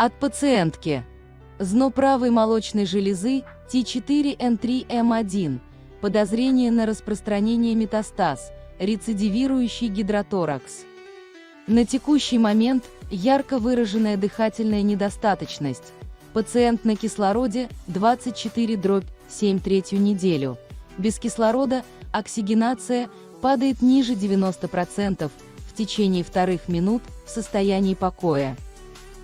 От пациентки. ЗНО правой молочной железы T4N3M1. Подозрение на распространение метастаз, рецидивирующий гидроторакс. На текущий момент ярко выраженная дыхательная недостаточность. Пациент на кислороде 24/7 третью неделю. Без кислорода оксигенация падает ниже 90% в течение 2 минут в состоянии покоя.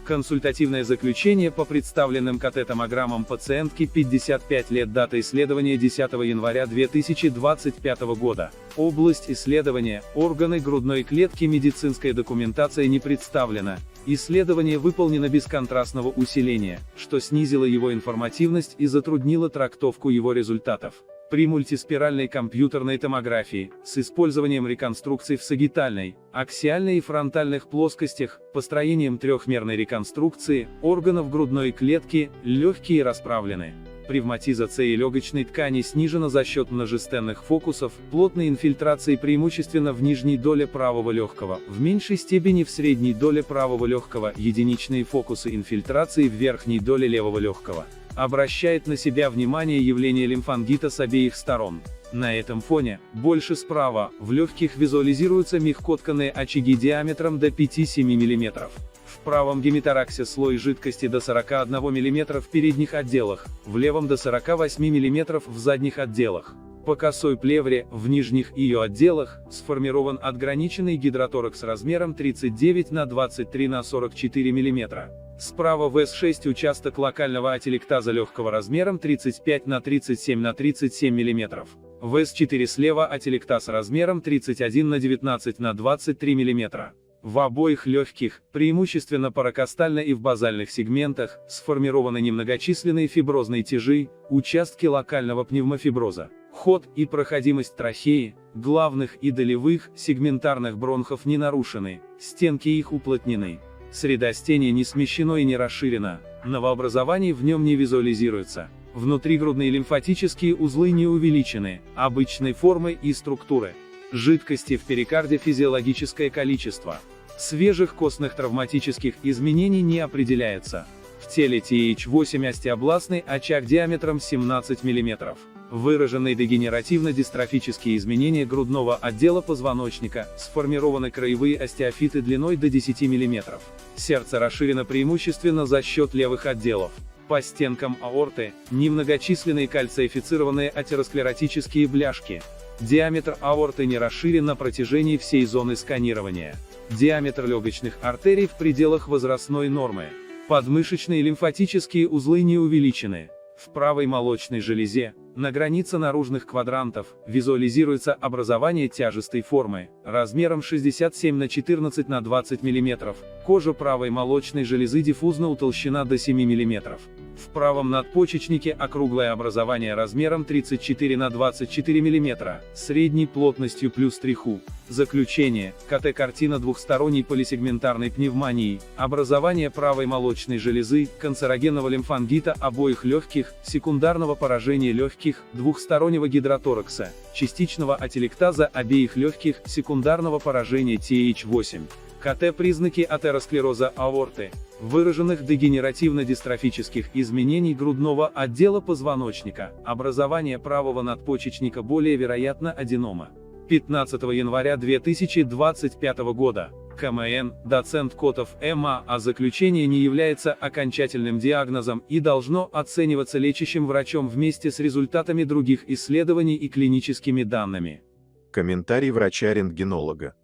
Консультативное заключение по представленным КТ-томограммам пациентки 55 лет, дата исследования 10 января 2025 года. Область исследования, органы грудной клетки, медицинская документация не представлена. Исследование выполнено без контрастного усиления, что снизило его информативность и затруднило трактовку его результатов. При мультиспиральной компьютерной томографии, с использованием реконструкций в сагитальной, аксиальной и фронтальных плоскостях, построением трехмерной реконструкции, органов грудной клетки, легкие расправлены. Пневматизация легочной ткани снижена за счет множестенных фокусов, плотной инфильтрации преимущественно в нижней доле правого легкого, в меньшей степени в средней доле правого легкого, единичные фокусы инфильтрации в верхней доле левого легкого. Обращает на себя внимание явление лимфангита с обеих сторон. На этом фоне, больше справа, в легких визуализируются мягкотканные очаги диаметром до 5-7 мм. В правом гемитораксе слой жидкости до 41 мм в передних отделах, в левом до 48 мм в задних отделах. По косой плевре, в нижних ее отделах, сформирован отграниченный гидроторакс размером 39 на 23 на 44 мм. Справа в С6 участок локального ателектаза легкого размером 35 на 37 на 37 мм. В С4 слева ателектаз размером 31 на 19 на 23 мм. В обоих легких, преимущественно паракостально и в базальных сегментах, сформированы немногочисленные фиброзные тяжи, участки локального пневмофиброза. Ход и проходимость трахеи, главных и долевых, сегментарных бронхов не нарушены, стенки их уплотнены. Средостение не смещено и не расширено, новообразований в нем не визуализируется. Внутригрудные лимфатические узлы не увеличены, обычной формы и структуры. Жидкости в перикарде физиологическое количество. Свежих костных травматических изменений не определяется. В теле TH8 остеобластный очаг диаметром 17 мм. Выраженные дегенеративно-дистрофические изменения грудного отдела позвоночника, сформированы краевые остеофиты длиной до 10 мм. Сердце расширено преимущественно за счет левых отделов. По стенкам аорты, немногочисленные кальцифицированные атеросклеротические бляшки. Диаметр аорты не расширен на протяжении всей зоны сканирования. Диаметр легочных артерий в пределах возрастной нормы. Подмышечные лимфатические узлы не увеличены. В правой молочной железе, на границе наружных квадрантов, визуализируется образование тяжестой формы, размером 67 на 14 на 20 мм. Кожа правой молочной железы диффузно утолщена до 7 мм. В правом надпочечнике округлое образование размером 34 на 24 мм, средней плотностью плюс триху. Заключение. КТ-картина двухсторонней полисегментарной пневмонии, образование правой молочной железы, канцерогенного лимфангита обоих легких, секундарного поражения легких, двухстороннего гидроторакса, частичного ателектаза обеих легких, секундарного поражения TH8. КТ признаки атеросклероза аорты, выраженных дегенеративно-дистрофических изменений грудного отдела позвоночника, образование правого надпочечника более вероятно аденома. 15 января 2025 года. КМН, доцент Котов МА, а заключение не является окончательным диагнозом и должно оцениваться лечащим врачом вместе с результатами других исследований и клиническими данными. Комментарий врача-рентгенолога.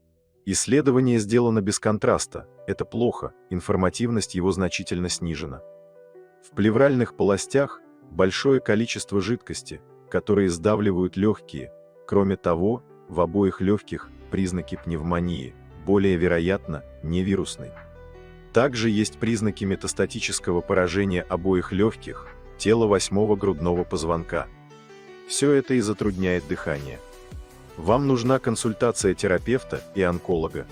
Исследование сделано без контраста, это плохо, информативность его значительно снижена. В плевральных полостях большое количество жидкости, которые сдавливают легкие. Кроме того, в обоих легких признаки пневмонии, более вероятно, не вирусной. Также есть признаки метастатического поражения обоих легких, тела 8-го грудного позвонка. Все это и затрудняет дыхание. Вам нужна консультация терапевта и онколога.